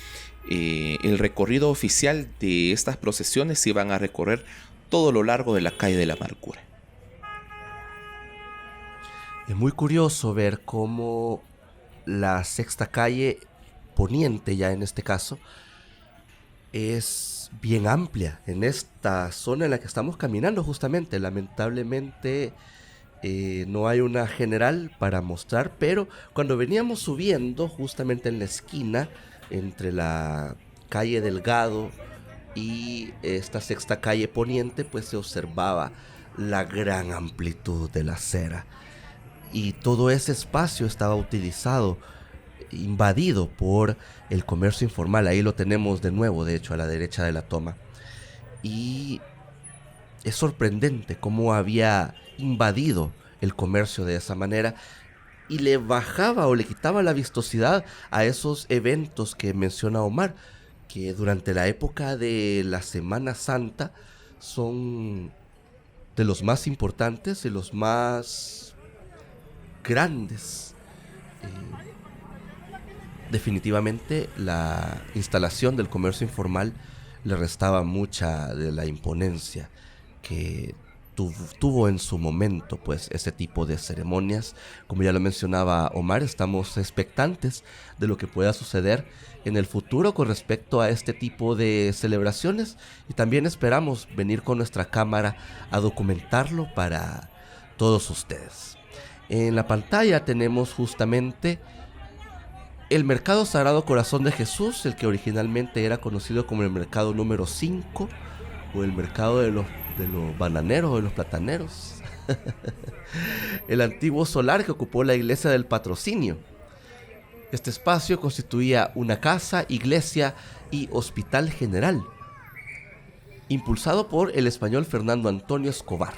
el recorrido oficial de estas procesiones se van a recorrer todo lo largo de la calle de la Amargura. Es muy curioso ver cómo la sexta calle poniente, ya en este caso, es bien amplia en esta zona en la que estamos caminando justamente. Lamentablemente no hay una general para mostrar, pero cuando veníamos subiendo justamente en la esquina entre la calle Delgado y esta sexta calle poniente, pues se observaba la gran amplitud de la acera. Y todo ese espacio estaba utilizado, invadido por el comercio informal. Ahí lo tenemos de nuevo, de hecho, a la derecha de la toma. Y es sorprendente cómo había invadido el comercio de esa manera. y le bajaba o le quitaba la vistosidad a esos eventos que menciona Omar, que durante la época de la Semana Santa son de los más importantes y los más grandes. Definitivamente la instalación del comercio informal le restaba mucha de la imponencia que tuvo en su momento pues ese tipo de ceremonias. Como ya lo mencionaba Omar, estamos expectantes de lo que pueda suceder en el futuro con respecto a este tipo de celebraciones, y también esperamos venir con nuestra cámara a documentarlo para todos ustedes. En la pantalla tenemos justamente el Mercado Sagrado Corazón de Jesús, el que originalmente era conocido como el Mercado número 5 o el Mercado de los bananeros o de los plataneros. El antiguo solar que ocupó la iglesia del Patrocinio. Este espacio constituía una casa, iglesia y hospital general, impulsado por el español Fernando Antonio Escobar.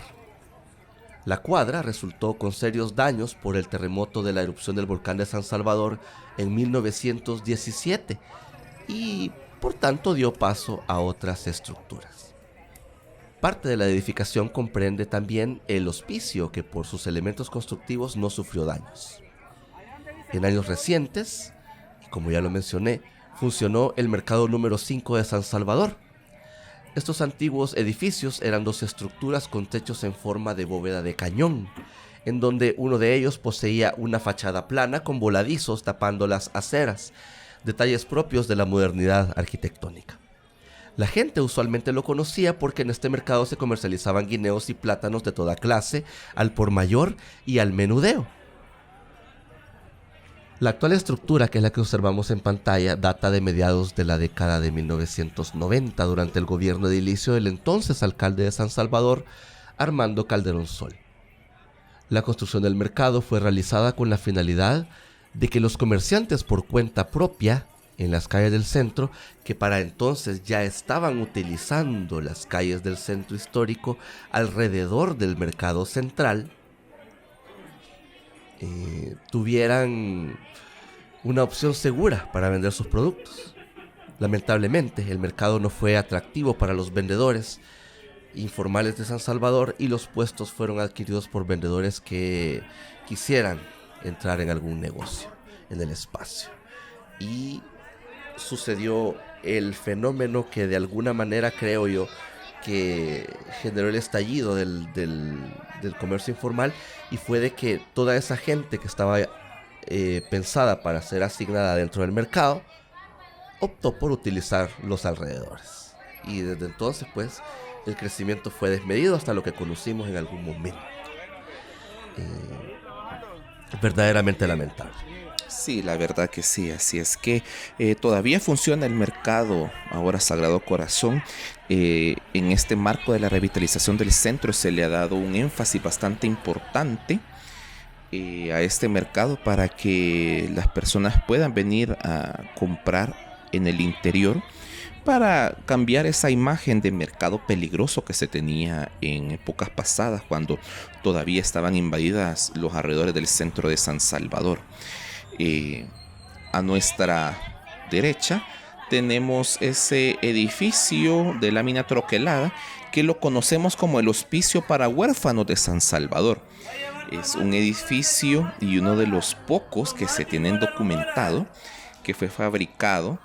La cuadra resultó con serios daños por el terremoto de la erupción del volcán de San Salvador en 1917 y por tanto dio paso a otras estructuras. Parte de la edificación comprende también el hospicio, que por sus elementos constructivos no sufrió daños. En años recientes, y como ya lo mencioné, funcionó el mercado número 5 de San Salvador. Estos antiguos edificios eran dos estructuras con techos en forma de bóveda de cañón, en donde uno de ellos poseía una fachada plana con voladizos tapando las aceras, detalles propios de la modernidad arquitectónica. La gente usualmente lo conocía porque en este mercado se comercializaban guineos y plátanos de toda clase, al por mayor y al menudeo. La actual estructura, que es la que observamos en pantalla, data de mediados de la década de 1990, durante el gobierno edilicio del entonces alcalde de San Salvador, Armando Calderón Sol. La construcción del mercado fue realizada con la finalidad de que los comerciantes por cuenta propia en las calles del centro, que para entonces ya estaban utilizando las calles del centro histórico alrededor del mercado central, tuvieran una opción segura para vender sus productos. Lamentablemente, el mercado no fue atractivo para los vendedores informales de San Salvador y los puestos fueron adquiridos por vendedores que quisieran entrar en algún negocio en el espacio. Y sucedió el fenómeno que de alguna manera creo yo que generó el estallido del comercio informal, y fue de que toda esa gente que estaba pensada para ser asignada dentro del mercado optó por utilizar los alrededores, y desde entonces pues el crecimiento fue desmedido hasta lo que conocimos en algún momento. Verdaderamente lamentable. Sí, la verdad que sí, así es que todavía funciona el mercado ahora Sagrado Corazón. En este marco de la revitalización del centro se le ha dado un énfasis bastante importante a este mercado para que las personas puedan venir a comprar en el interior, para cambiar esa imagen de mercado peligroso que se tenía en épocas pasadas, cuando todavía estaban invadidas los alrededores del centro de San Salvador. A nuestra derecha tenemos ese edificio de lámina troquelada que lo conocemos como el Hospicio para Huérfanos de San Salvador. Es un edificio y uno de los pocos que se tienen documentado que fue fabricado,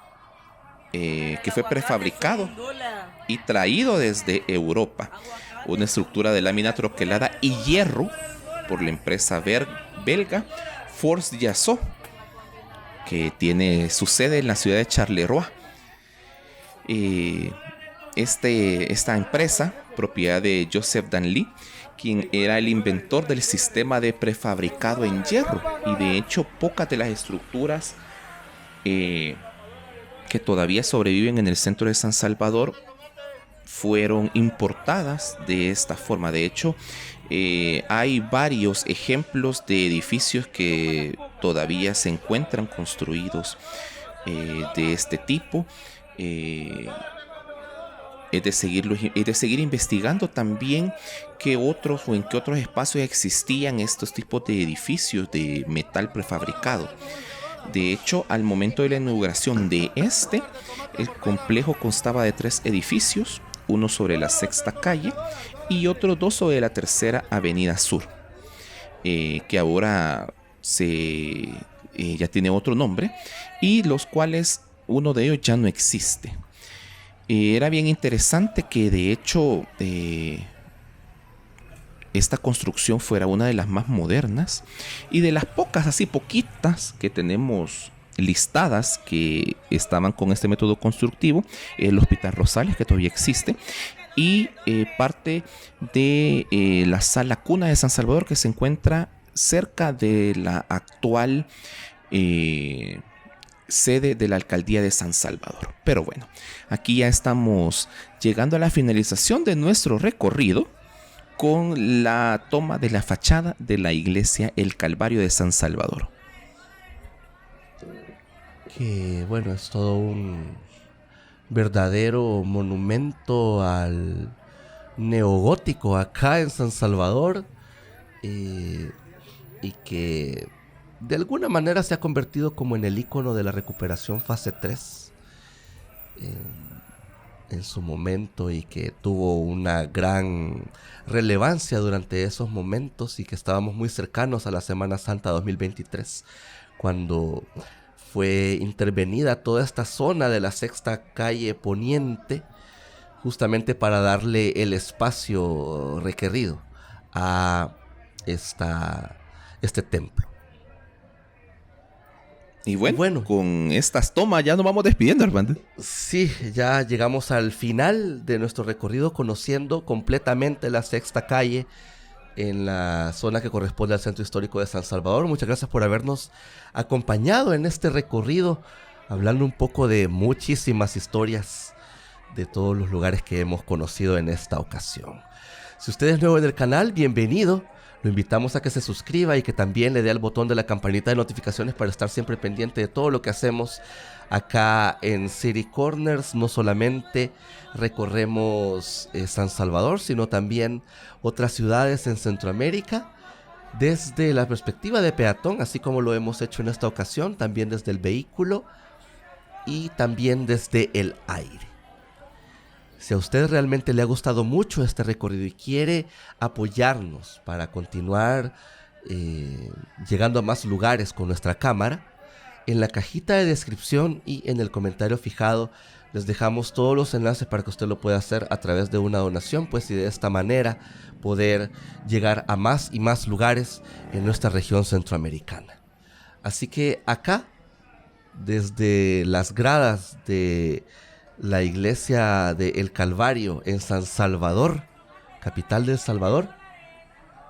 que fue prefabricado y traído desde Europa. Una estructura de lámina troquelada y hierro por la empresa belga Force Yasso, que tiene su sede en la ciudad de Charleroi. Esta empresa, propiedad de Joseph Danly, quien era el inventor del sistema de prefabricado en hierro, y de hecho pocas de las estructuras que todavía sobreviven en el centro de San Salvador fueron importadas de esta forma. De hecho, hay varios ejemplos de edificios que todavía se encuentran construidos de este tipo. es de seguir investigando también qué otros o en qué otros espacios existían estos tipos de edificios de metal prefabricado. De hecho, al momento de la inauguración de el complejo constaba de 3 edificios, uno sobre la Sexta Calle y otros 2 sobre la Tercera Avenida Sur, que ahora ya tiene otro nombre, y los cuales uno de ellos ya no existe. Era bien interesante que de hecho esta construcción fuera una de las más modernas y de las pocas, así poquitas, que tenemos listadas que estaban con este método constructivo. El Hospital Rosales, que todavía existe, y parte de la Sala Cuna de San Salvador, que se encuentra cerca de la actual sede de la Alcaldía de San Salvador. Pero bueno, aquí ya estamos llegando a la finalización de nuestro recorrido con la toma de la fachada de la iglesia El Calvario de San Salvador. Que bueno, es todo un verdadero monumento al neogótico acá en San Salvador, y que de alguna manera se ha convertido como en el icono de la recuperación fase 3 en su momento, y que tuvo una gran relevancia durante esos momentos, y que estábamos muy cercanos a la Semana Santa 2023, cuando fue intervenida toda esta zona de la Sexta Calle Poniente, justamente para darle el espacio requerido a este templo. Y bueno, con estas tomas ya nos vamos despidiendo, Armando. Sí, ya llegamos al final de nuestro recorrido, conociendo completamente la Sexta Calle en la zona que corresponde al Centro Histórico de San Salvador. Muchas gracias por habernos acompañado en este recorrido, hablando un poco de muchísimas historias de todos los lugares que hemos conocido en esta ocasión. Si usted es nuevo en el canal, bienvenido. Lo invitamos a que se suscriba y que también le dé al botón de la campanita de notificaciones para estar siempre pendiente de todo lo que hacemos acá en City Corners. No solamente recorremos San Salvador, sino también otras ciudades en Centroamérica desde la perspectiva de peatón, así como lo hemos hecho en esta ocasión, también desde el vehículo y también desde el aire. Si a usted realmente le ha gustado mucho este recorrido y quiere apoyarnos para continuar llegando a más lugares con nuestra cámara, en la cajita de descripción y en el comentario fijado les dejamos todos los enlaces para que usted lo pueda hacer a través de una donación, pues, y de esta manera poder llegar a más y más lugares en nuestra región centroamericana. Así que acá, desde las gradas de la iglesia de El Calvario en San Salvador, capital de El Salvador,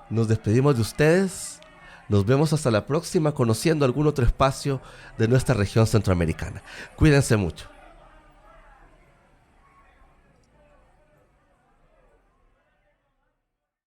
nos despedimos de ustedes. Nos vemos hasta la próxima, conociendo algún otro espacio de nuestra región centroamericana. Cuídense mucho.